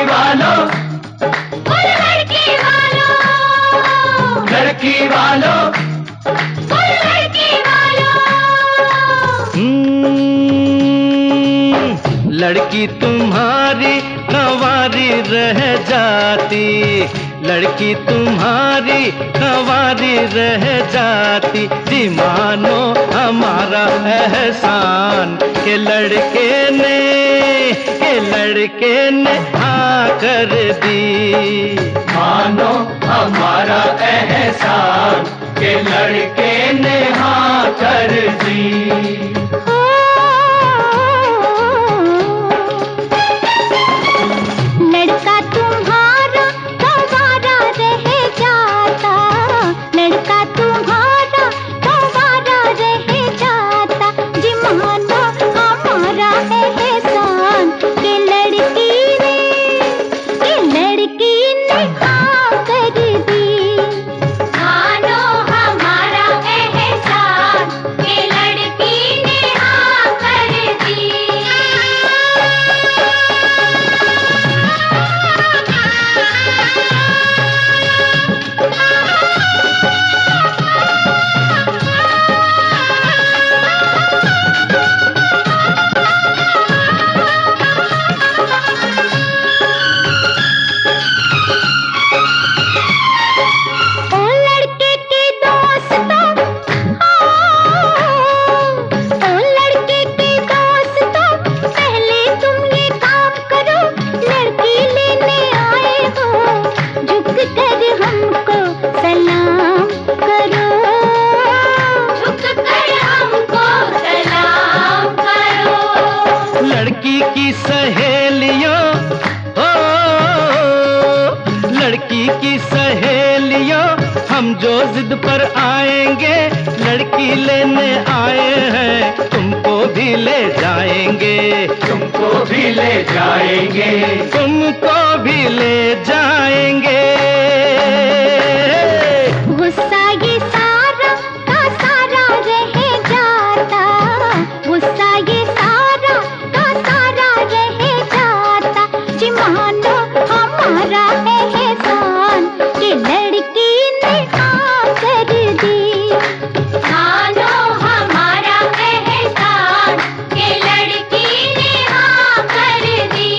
वालों, लड़की वालों, लड़की वालों, लड़की वालों। लड़की तुम्हारी कंवारी रह जाती, लड़की तुम्हारी कंवारी रह जाती। जी मानो हमारा एहसान के लड़के ने हाँ कर दी। मानो हमारा एहसान के लड़के ने हाँ कर दी। लड़का तुम्हारा कंवारा रह जाता, लड़का तुम्हारा कंवारा रह जाता। जी मानो हमारा एहसान के लड़की ने हाँ कर दी। मानो हमारा एहसान के लड़की ने हाँ कर दी। लड़की की सहेलियों, ओ लड़की की सहेलियों, हम जो जिद पर आएंगे, लड़की लेने आए हैं, तुमको भी ले जाएंगे, तुमको भी ले जाएंगे, तुमको भी ले जाएंगे। गुस्सा ये सारा का सारा रह जाता, गुस्सा ये सारा का सारा रह जाता। जी मानो हमारा एहसान के लड़की ने हाँ कर दी। मानो हमारा एहसान के लड़की ने हाँ कर दी।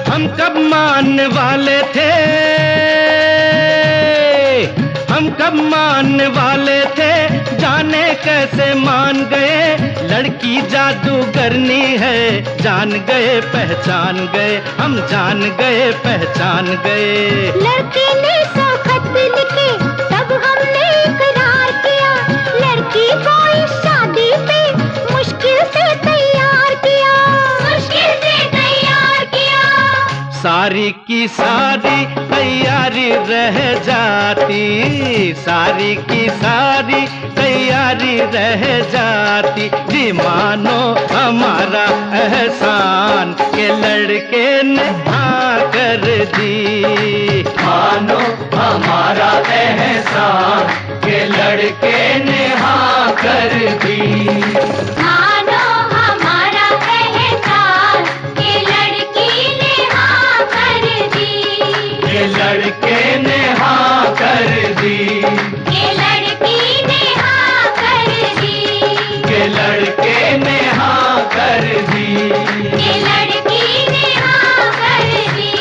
हम कब मानने वाले थे, हम कब मानने वाले थे, जाने कैसे मान गए। लड़की जादूगरनी है, जान गए पहचान गए, हम जान गए पहचान गए। लड़के ने सौ खत लिखे तब हमने इकरार किया, लड़की को इस शादी पे मुश्किल से तैयार किया, मुश्किल से तैयार किया। सारी की सारी तैयारी रह जाती, सारी की सारी तैयारी रह जाती। जी मानो हमारा एहसान के लड़के ने हाँ कर दी। मानो हमारा एहसान के लड़के ने हाँ कर दी। मानो हमारा एहसान के लड़की ने हाँ कर दी। ये लड़के ने हाँ कर दी। ये लड़की ने हाँ कर दी। ये लड़के ने हाँ कर दी। ये लड़की ने हाँ कर दी।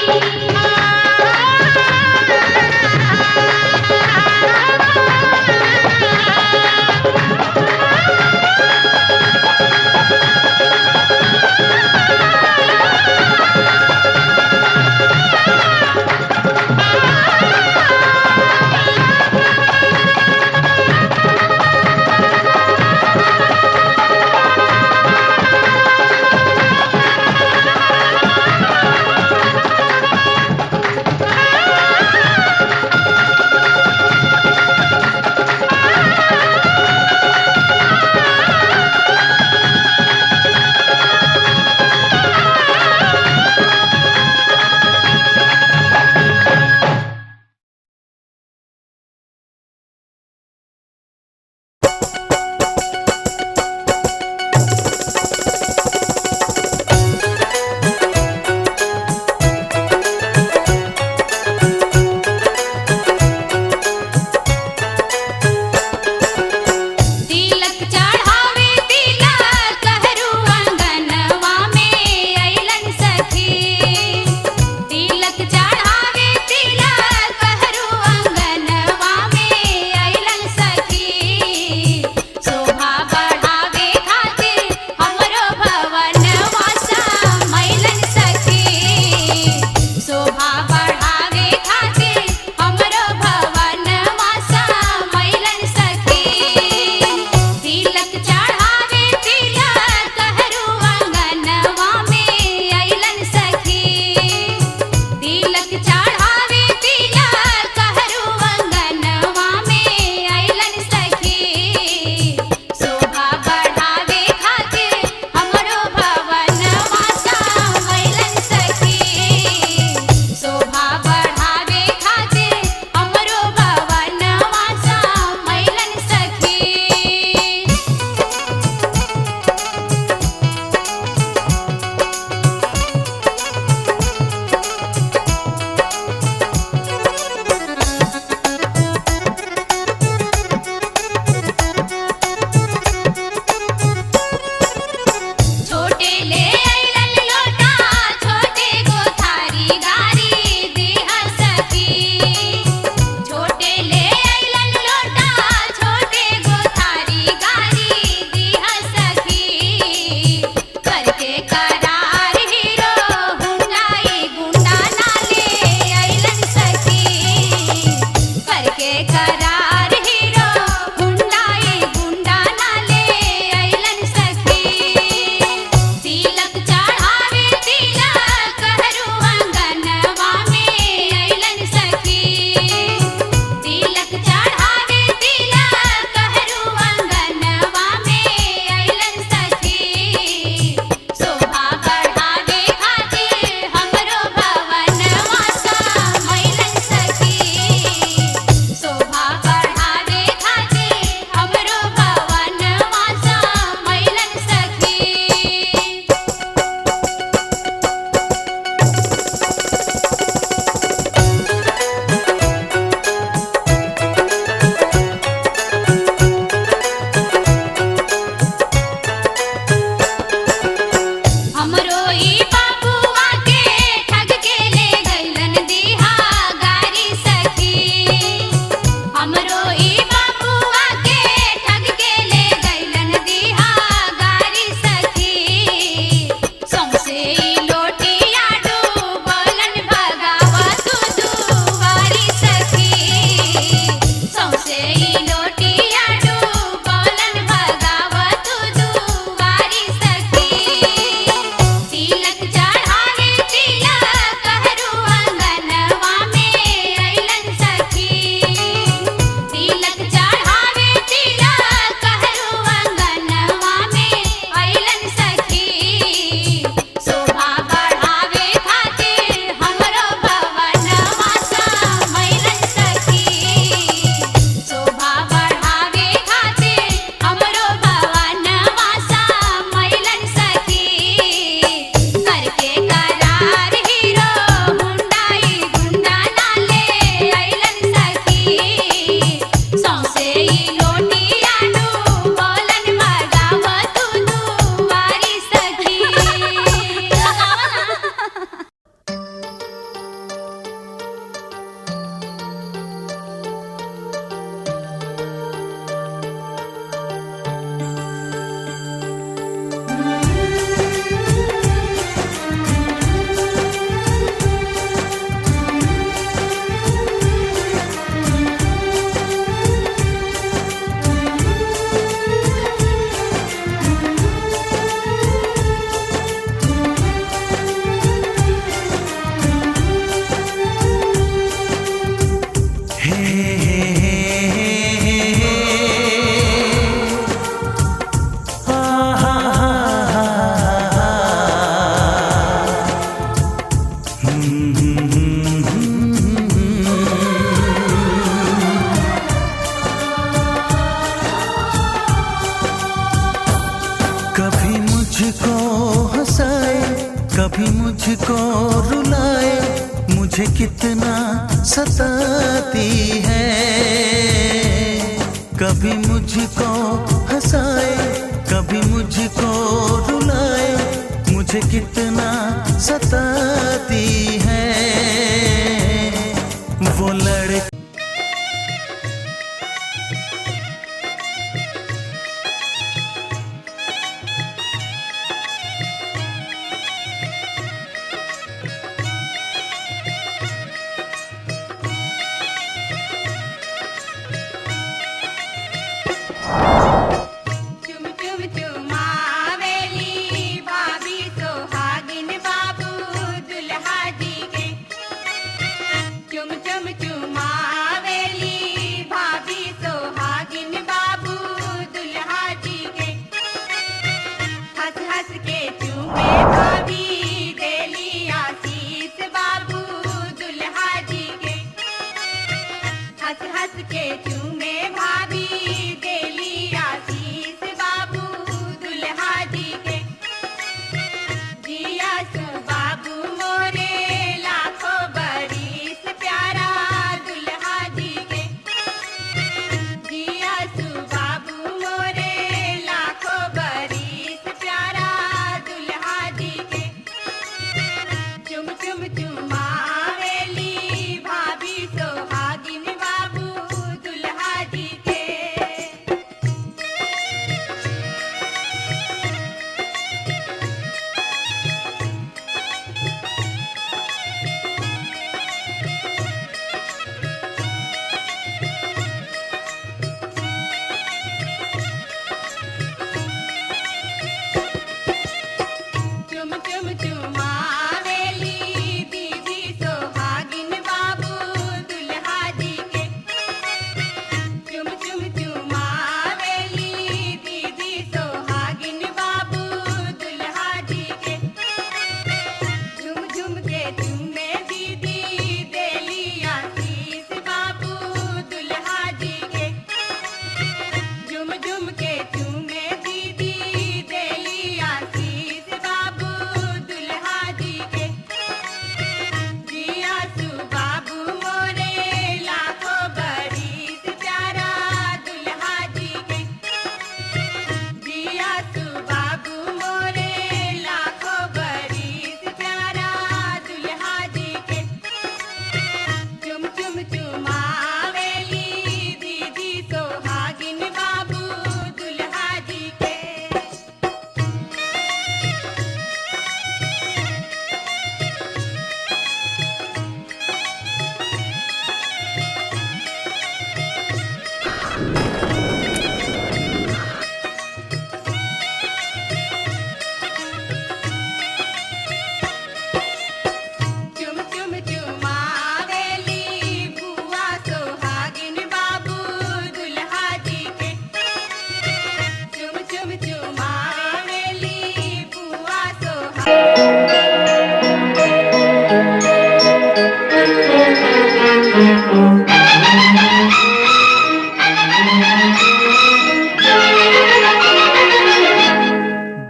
मुझको रुलाए, मुझे कितना सताती है। कभी मुझको हंसाए, कभी मुझको रुलाए, मुझे कितना सताती है वो लड़की।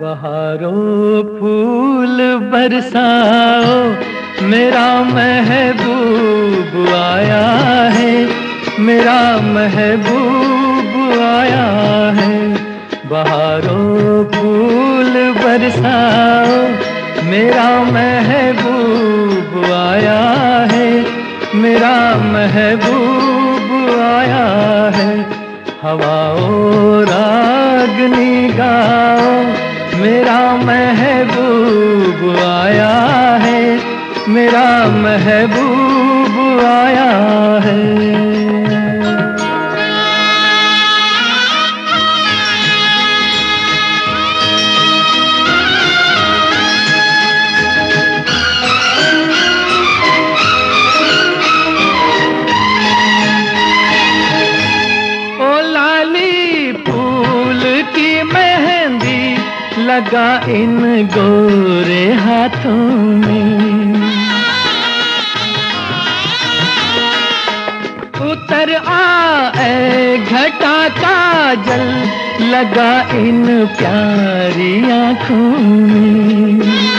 बहारों फूल बरसाओ, मेरा महबूब आया है, मेरा महबूब आया है। बहारों फूल बरसाओ, मेरा महबूब आया है, मेरा महबूब आया है। हवाओं रागनी गाओ, मेरा महबूब आया है, मेरा महबूब आया है। लगा इन गोरे हाथों में, उतर आए घटा काजल, लगा इन प्यारी आँखों में।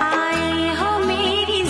आए हो मेरी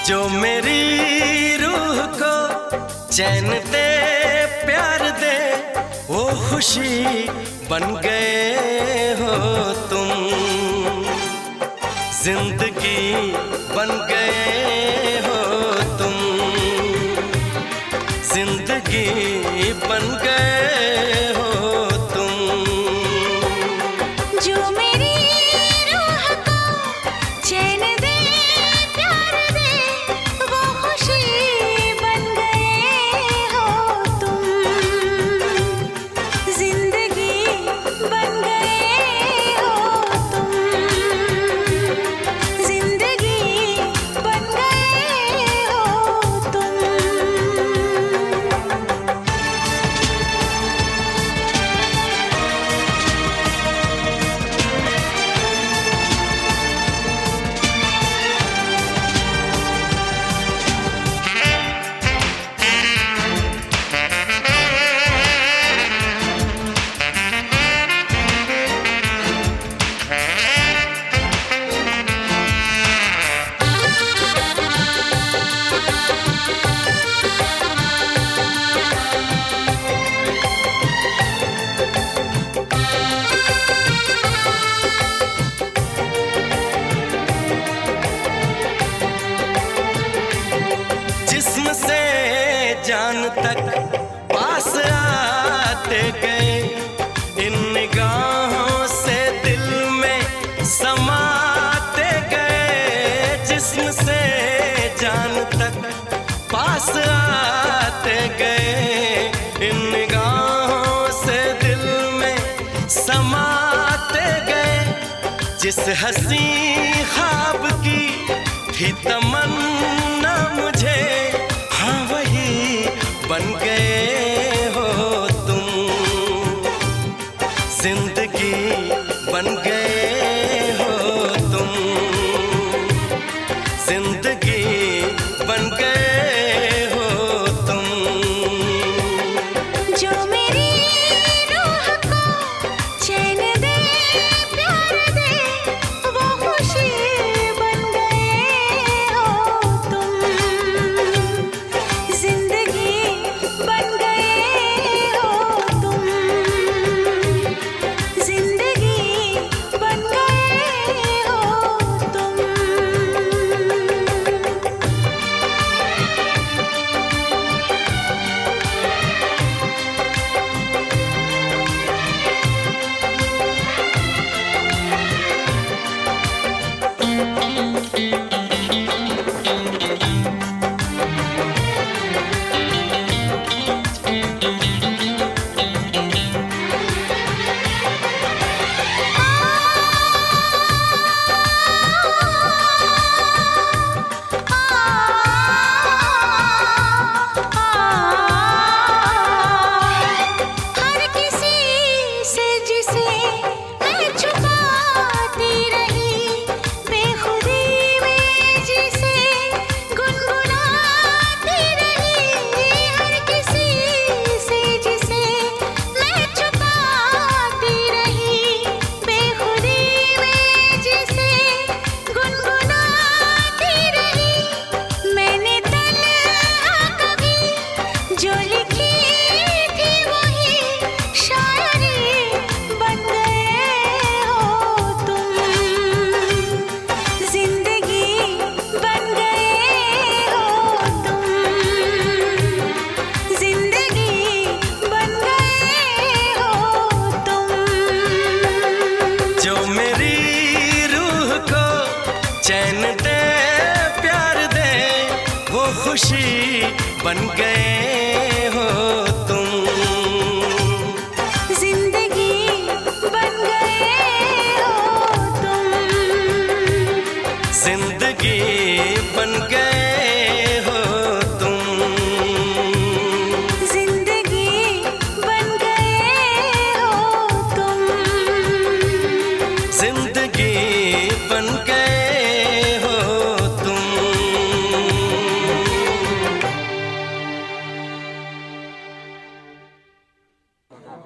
जो मेरी रूह को चैन दे प्यार दे वो खुशी बन गए हो तुम, जिंदगी बन गए हो तुम, जिंदगी बन गए हो तुम। जो मेरी रूह को चैन दे प्यार दे वो खुशी बन गए हो तुम, जिंदगी बन गए हो तुम, जिंदगी बन गए हो तुम। जिस्म से जान तक पास आते गए, इन निगाहों से दिल में समाते गए। जिस्म से जान तक पास आते गए, इन निगाहों से दिल में समाते गए। जिस हंसी ख्वाब की थी तमन्ना मुझे, हाँ वही बन गए हो तुम, जिंदगी बन गए हो तुम, जिंदगी बन गए हो तुम। जो मेरी रूह को चैन दे प्यार दे वो खुशी बन गए हो तुम, जिंदगी बन गए हो तुम, जिंदगी बन गए हो तुम। हर किसी से जिसे मैं छुपाती रही, बेखुदी में जिसे गुनगुनाती रही। हर किसी से जिसे मैं छुपाती रही, बेखुदी में जिसे गुनगुनाती रही। मैंने तन्हा कभी जो लिखी थी वही शायरी बन गए हो तुम, जिंदगी बन गए हो तुम, जिंदगी बन गए हो तुम। जो मेरी रूह को चैन दे प्यार दे वो खुशी बन गए